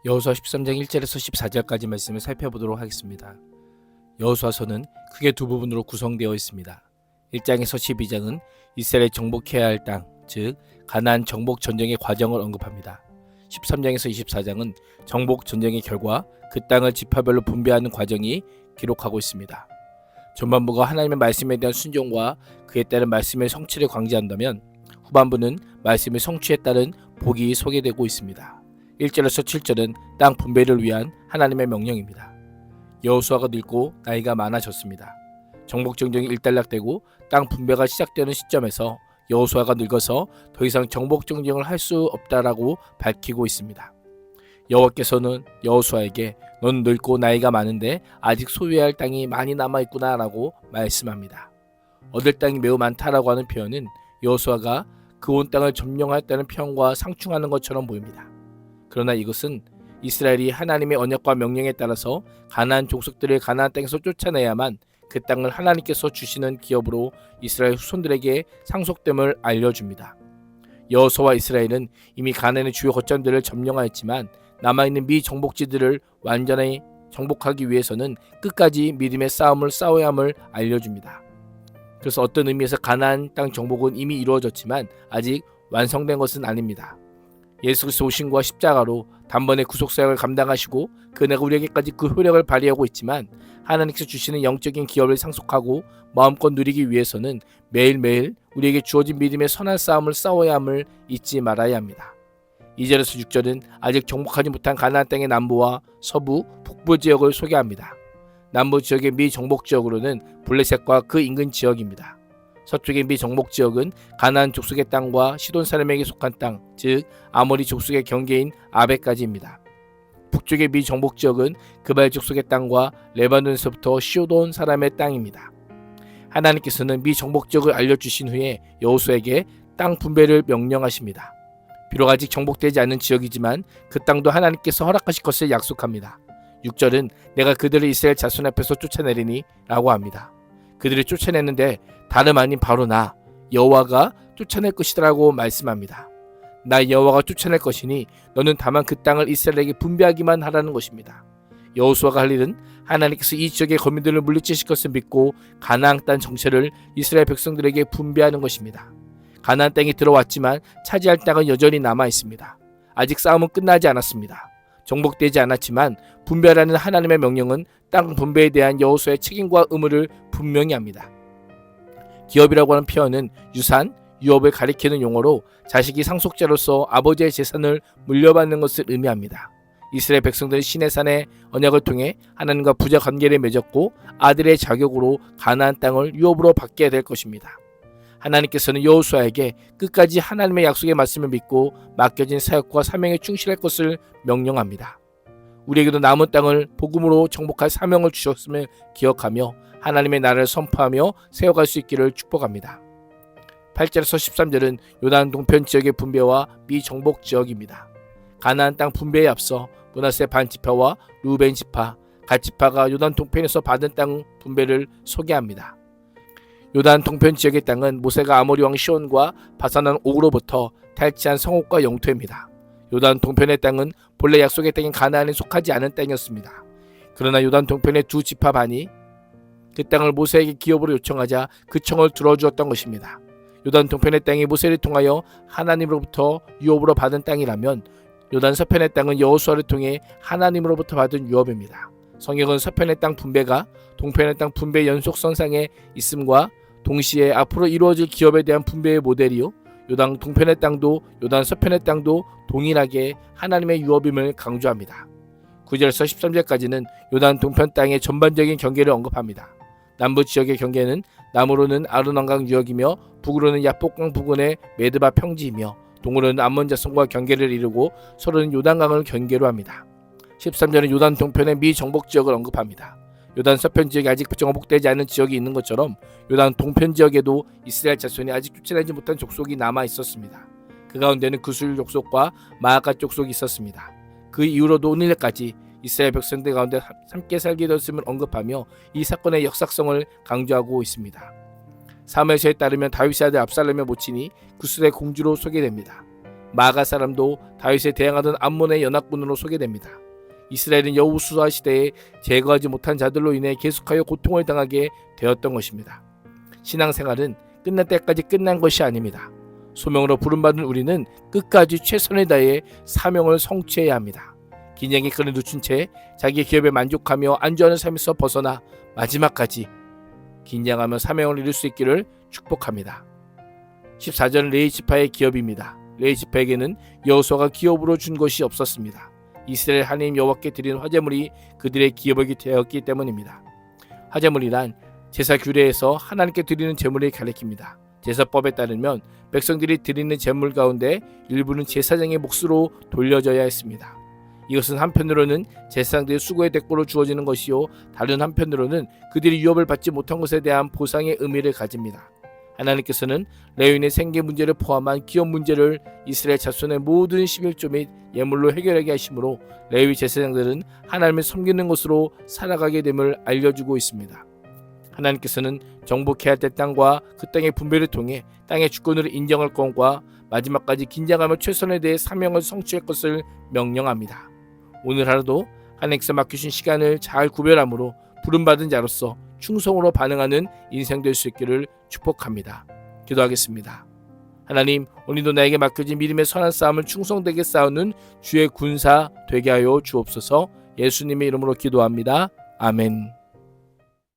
여호수아 13장 1절에서 14절까지 말씀을 살펴보도록 하겠습니다. 여호수아서는 크게 두 부분으로 구성되어 있습니다. 1장에서 12장은 이스라엘이 정복해야 할 땅, 즉 가나안 정복 전쟁의 과정을 언급합니다. 13장에서 24장은 정복 전쟁의 결과 그 땅을 지파별로 분배하는 과정이 기록하고 있습니다. 전반부가 하나님의 말씀에 대한 순종과 그에 따른 말씀의 성취를 광지한다면 후반부는 말씀의 성취에 따른 복이 소개되고 있습니다. 1절에서 7절은 땅 분배를 위한 하나님의 명령입니다. 여호수아가 늙고 나이가 많아졌습니다. 정복 전쟁이 일단락되고 땅 분배가 시작되는 시점에서 여호수아가 늙어서 더 이상 정복 전쟁을 할 수 없다라고 밝히고 있습니다. 여호와께서는 여호수아에게 넌 늙고 나이가 많은데 아직 소유해야 할 땅이 많이 남아있구나 라고 말씀합니다. 얻을 땅이 매우 많다라고 하는 표현은 여호수아가 그 온 땅을 점령하였다는 표현과 상충하는 것처럼 보입니다. 그러나 이것은 이스라엘이 하나님의 언약과 명령에 따라서 가나안 족속들을 가나안 땅에서 쫓아내야만 그 땅을 하나님께서 주시는 기업으로 이스라엘 후손들에게 상속됨을 알려줍니다. 여호수아와 이스라엘은 이미 가나안의 주요 거점들을 점령하였지만 남아있는 미정복지들을 완전히 정복하기 위해서는 끝까지 믿음의 싸움을 싸워야 함을 알려줍니다. 그래서 어떤 의미에서 가나안 땅 정복은 이미 이루어졌지만 아직 완성된 것은 아닙니다. 예수 그리스도 오심과 십자가로 단번에 구속사역을 감당하시고 그 은혜가 우리에게까지 그 효력을 발휘하고 있지만 하나님께서 주시는 영적인 기업을 상속하고 마음껏 누리기 위해서는 매일매일 우리에게 주어진 믿음의 선한 싸움을 싸워야 함을 잊지 말아야 합니다. 2절에서 6절은 아직 정복하지 못한 가나안 땅의 남부와 서부, 북부 지역을 소개합니다. 남부 지역의 미정복 지역으로는 블레셋과 그 인근 지역입니다. 서쪽의 미정복 지역은 가나안 족속의 땅과 시돈 사람에게 속한 땅, 즉 아모리 족속의 경계인 아벡까지입니다. 북쪽의 미정복 지역은 그발 족속의 땅과 레바논에서부터 시돈 사람의 땅입니다. 하나님께서는 미정복 지역을 알려주신 후에 여호수아에게 땅 분배를 명령하십니다. 비록 아직 정복되지 않은 지역이지만 그 땅도 하나님께서 허락하실 것을 약속합니다. 6절은 내가 그들을 이스라엘 자손 앞에서 쫓아내리니 라고 합니다. 그들을 쫓아냈는데 다름 아닌 바로 나 여호와가 쫓아낼 것이라고 말씀합니다. 나 여호와가 쫓아낼 것이니 너는 다만 그 땅을 이스라엘에게 분배하기만 하라는 것입니다. 여호수아가 할 일은 하나님께서 이 지역의 거민들을 물리치실 것을 믿고 가나안 땅 전체를 이스라엘 백성들에게 분배하는 것입니다. 가나안 땅에 들어왔지만 차지할 땅은 여전히 남아 있습니다. 아직 싸움은 끝나지 않았습니다. 정복되지 않았지만 분배하라는 하나님의 명령은 땅 분배에 대한 여호수아의 책임과 의무를 분명히 합니다. 기업이라고 하는 표현은 유산, 유업을 가리키는 용어로 자식이 상속자로서 아버지의 재산을 물려받는 것을 의미합니다. 이스라엘 백성들은 시내산의 언약을 통해 하나님과 부자 관계를 맺었고 아들의 자격으로 가나안 땅을 유업으로 받게 될 것입니다. 하나님께서는 여호수아에게 끝까지 하나님의 약속의 말씀을 믿고 맡겨진 사역과 사명에 충실할 것을 명령합니다. 우리에게도 남은 땅을 복음으로 정복할 사명을 주셨음을 기억하며 하나님의 나라를 선포하며 세워갈 수 있기를 축복합니다. 8절에서 13절은 요단 동편 지역의 분배와 미정복 지역입니다. 가나안 땅 분배에 앞서 므낫세 반지파와 루벤 지파, 갓 지파가 요단 동편에서 받은 땅 분배를 소개합니다. 요단 동편 지역의 땅은 모세가 아모리 왕 시온과 바산한 옥으로부터 탈취한 성읍과 영토입니다. 요단 동편의 땅은 본래 약속의 땅인 가나안에 속하지 않은 땅이었습니다. 그러나 요단 동편의 두 지파 반이 그 땅을 모세에게 기업으로 요청하자 그 청을 들어주었던 것입니다. 요단 동편의 땅이 모세를 통하여 하나님으로부터 유업으로 받은 땅이라면 요단 서편의 땅은 여호수아를 통해 하나님으로부터 받은 유업입니다. 성경은 서편의 땅 분배가 동편의 땅 분배 연속선상에 있음과 동시에 앞으로 이루어질 기업에 대한 분배의 모델이요 요단 동편의 땅도 요단 서편의 땅도 동일하게 하나님의 유업임을 강조합니다. 9절에서 13절까지는 요단 동편 땅의 전반적인 경계를 언급합니다. 남부 지역의 경계는 남으로는 아르논강 유역이며 북으로는 야복강 부근의 메드바 평지이며 동으로는 암몬 자손과 경계를 이루고 서로는 요단강을 경계로 합니다. 13절은 요단 동편의 미정복 지역을 언급합니다. 요단 서편 지역에 아직 정복되지 않은 지역이 있는 것처럼 요단 동편 지역에도 이스라엘 자손이 아직 쫓아내지 못한 족속이 남아 있었습니다. 그 가운데는 구술 족속과 마아가 족속이 있었습니다. 그 이후로도 오늘까지 이스라엘 백성들 가운데 함께 살게 되었음을 언급하며 이 사건의 역사성을 강조하고 있습니다. 사무엘서에 따르면 다윗의 아들 압살롬의 모친이 구술의 공주로 소개됩니다. 마가 사람도 다윗에 대항하던 암몬의 연합군으로 소개됩니다. 이스라엘은 여호수아 시대에 제거하지 못한 자들로 인해 계속하여 고통을 당하게 되었던 것입니다. 신앙생활은 끝날 때까지 끝난 것이 아닙니다. 소명으로 부름받은 우리는 끝까지 최선을 다해 사명을 성취해야 합니다. 긴장의 끈을 놓친 채 자기 기업에 만족하며 안주하는 삶에서 벗어나 마지막까지 긴장하며 사명을 이룰 수 있기를 축복합니다. 14절은 레위 지파의 기업입니다. 레위 지파에게는 여호수아가 기업으로 준 것이 없었습니다. 이스라엘 하나님 여호와께 드린 화제물이 그들의 기업이 되었기 때문입니다. 화제물이란 제사 규례에서 하나님께 드리는 제물을 가리킵니다. 제사법에 따르면 백성들이 드리는 제물 가운데 일부는 제사장의 몫으로 돌려져야 했습니다. 이것은 한편으로는 제사장들의 수고의 대가로 주어지는 것이요, 다른 한편으로는 그들이 유업을 받지 못한 것에 대한 보상의 의미를 가집니다. 하나님께서는 레위인의 생계 문제를 포함한 기업 문제를 이스라엘 자손의 모든 11조 및 예물로 해결하게 하심으로 레위 제사장들은 하나님을 섬기는 것으로 살아가게 됨을 알려주고 있습니다. 하나님께서는 정복해야 할 때 땅과 그 땅의 분배를 통해 땅의 주권을 인정할 것과 마지막까지 긴장하며 최선을 다해 사명을 성취할 것을 명령합니다. 오늘 하루도 하나님께서 맡기신 시간을 잘 구별함으로 부름받은 자로서 충성으로 반응하는 인생 될 수 있기를 축복합니다. 기도하겠습니다. 하나님, 오늘도 나에게 맡겨진 믿음의 선한 싸움을 충성되게 싸우는 주의 군사 되게 하여 주옵소서. 예수님의 이름으로 기도합니다. 아멘.